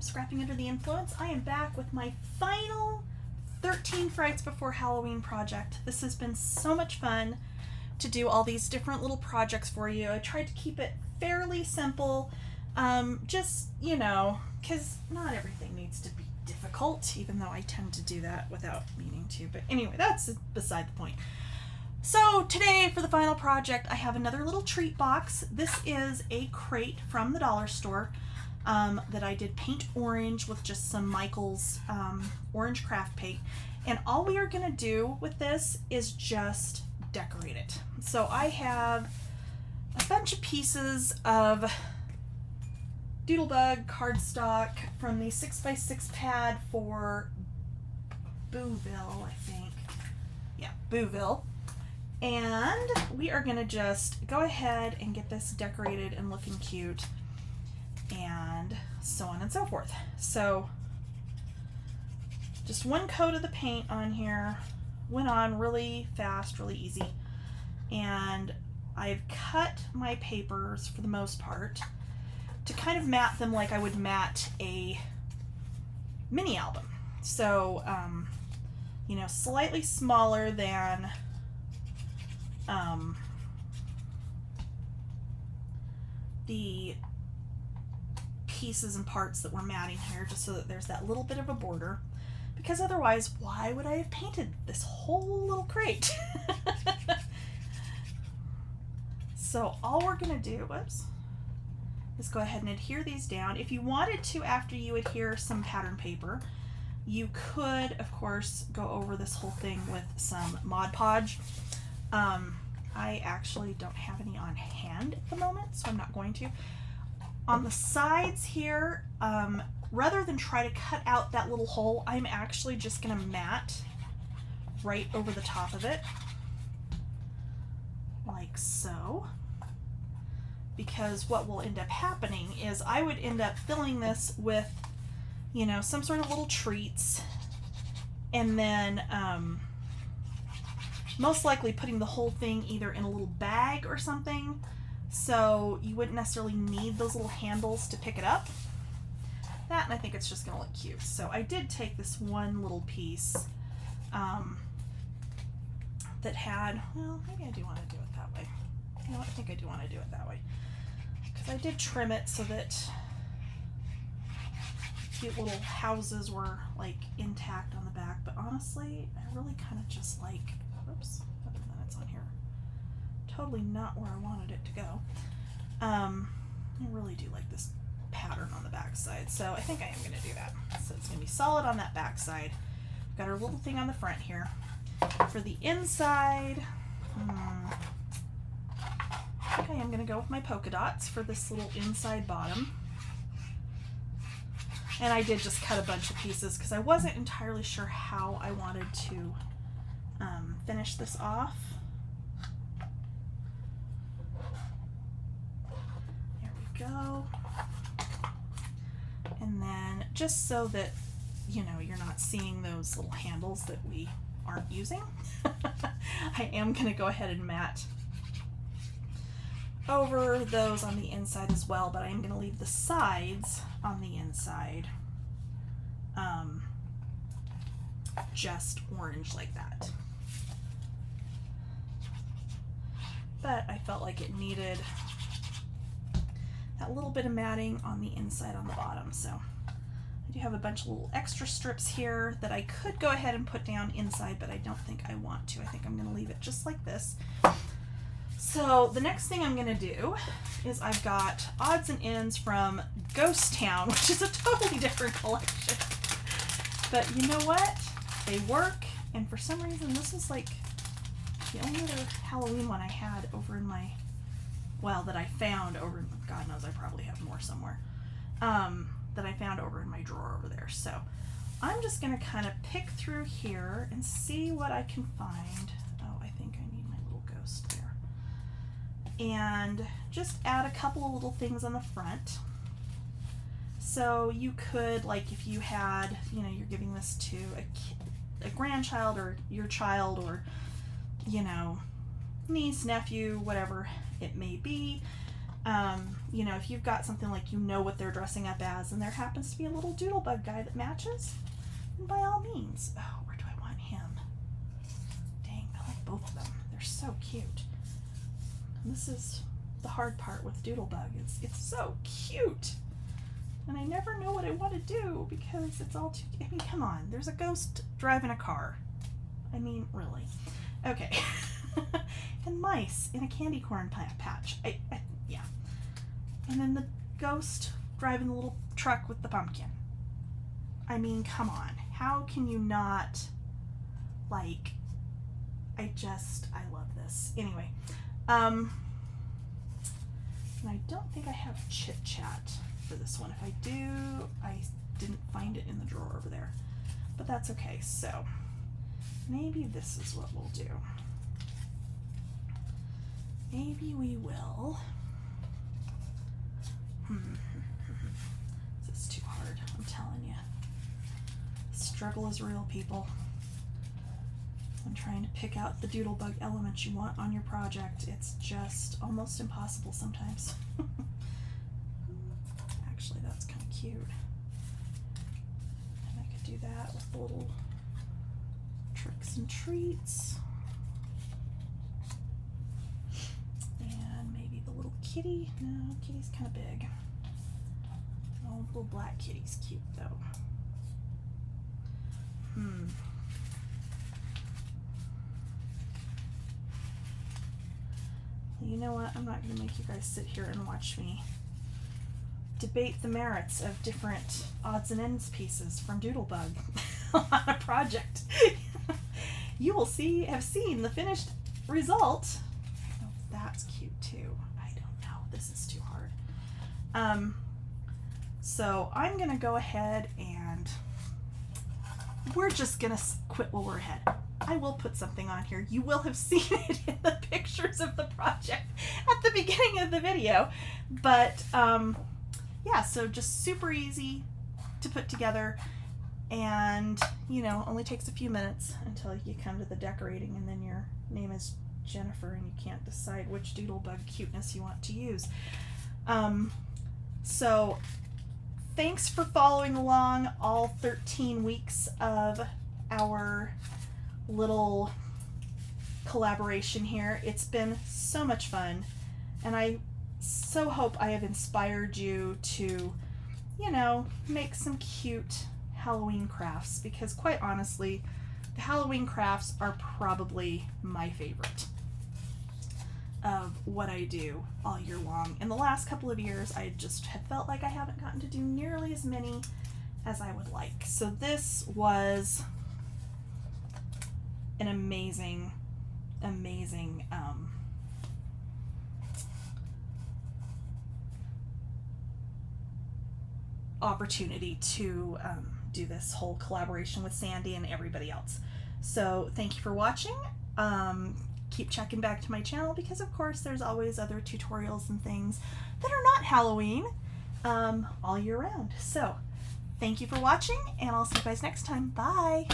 from Scrapping Under the Influence. I am back with my final 13 Frights Before Halloween project. This has been so much fun to do all these different little projects for you. I tried to keep it fairly simple, just, you know, because not everything needs to be difficult, even though I tend to do that without meaning to. But anyway, that's beside the point. So today for the final project, I have another little treat box. This is a crate from the dollar store that I did paint orange with just some Michael's orange craft paint. And all we are going to do with this is just decorate it. So I have a bunch of pieces of Doodlebug cardstock from the 6x6 pad for Booville, I think. Yeah, Booville. And we are going to just go ahead and get this decorated and looking cute and so on and so forth. So just one coat of the paint on here, went on really fast, really easy. And I've cut my papers for the most part to kind of mat them like I would mat a mini album. So, you know, slightly smaller than the pieces and parts that we're matting here, just so that there's that little bit of a border, because otherwise why would I have painted this whole little crate? So all we're gonna do, is go ahead and adhere these down. If you wanted to, after you adhere some pattern paper, you could of course go over this whole thing with some Mod Podge. I actually don't have any on hand at the moment, so I'm not going to. On the sides here, rather than try to cut out that little hole, I'm actually just going to mat right over the top of it, like so. Because what will end up happening is I would end up filling this with, you know, some sort of little treats, and then most likely putting the whole thing either in a little bag or something, so you wouldn't necessarily need those little handles to pick it up. That, and I think it's just going to look cute. So I did take this one little piece that had, well, maybe I do want to do it that way. You know what, I think I do want to do it that way, because I did trim it so that cute little houses were like intact on the back. But honestly, I really kind of just like, oops, other than it's on here, totally not where I wanted it to go. I really do like this pattern on the back side, so I think I am going to do that. So it's going to be solid on that back side. We've got our little thing on the front here. For the inside, I think I am going to go with my polka dots for this little inside bottom. And I did just cut a bunch of pieces because I wasn't entirely sure how I wanted to finish this off. There we go. And then just so that, you know, you're not seeing those little handles that we aren't using, I am going to go ahead and mat over those on the inside as well, but I am going to leave the sides on the inside just orange like that. But I felt like it needed that little bit of matting on the inside on the bottom. So I do have a bunch of little extra strips here that I could go ahead and put down inside, but I don't think I want to. I think I'm going to leave it just like this. So the next thing I'm going to do is I've got odds and ends from Ghost Town, which is a totally different collection. But you know what? They work, and for some reason this is like the only other Halloween one I had over in my, well, that I found over in, God knows I probably have more somewhere, that I found over in my drawer over there. So I'm just going to kind of pick through here and see what I can find. Oh, I think I need my little ghost there. And just add a couple of little things on the front. So you could, like, if you had, you know, you're giving this to a grandchild or your child, or, you know, niece, nephew, whatever it may be, You know, if you've got something like you know what they're dressing up as and there happens to be a little doodlebug guy that matches, then by all means. Oh, where do I want him? Dang, I like both of them. They're so cute. And this is the hard part with doodlebug. It's so cute. And I never know what I want to do because it's all too, I mean, come on. There's a ghost driving a car. I mean, really. Okay. And mice in a candy corn patch. Yeah. And then the ghost driving the little truck with the pumpkin. I mean, come on. How can you not, like, I love this. Anyway, and I don't think I have Chit Chat for this one. If I do, I didn't find it in the drawer over there. But that's okay. So maybe this is what we'll do. Maybe we will. This is too hard, I'm telling you. Struggle is real, people. I'm trying to pick out the doodlebug elements you want on your project. It's just almost impossible sometimes. Actually, that's kind of cute. And I could do that with the little tricks and treats. And maybe the little kitty. No, kitty's kind of big. Oh, the little black kitty's cute though. You know what? I'm not going to make you guys sit here and watch me debate the merits of different odds and ends pieces from Doodlebug on a project. You will have seen the finished result. Oh, that's cute too. I don't know. This is too hard. So I'm going to go ahead and we're just going to quit while we're ahead. I will put something on here. You will have seen it in the pictures of the project at the beginning of the video. But yeah, so just super easy to put together and, you know, only takes a few minutes until you come to the decorating and then your name is Jennifer and you can't decide which doodlebug cuteness you want to use. So thanks for following along all 13 weeks of our little collaboration here. It's been so much fun and I so hope I have inspired you to, you know, make some cute Halloween crafts because quite honestly the Halloween crafts are probably my favorite of what I do all year long. In the last couple of years I just have felt like I haven't gotten to do nearly as many as I would like. So this was an amazing opportunity to do this whole collaboration with Sandy and everybody else. So thank you for watching. Keep checking back to my channel because of course there's always other tutorials and things that are not Halloween all year round. So thank you for watching and I'll see you guys next time. Bye!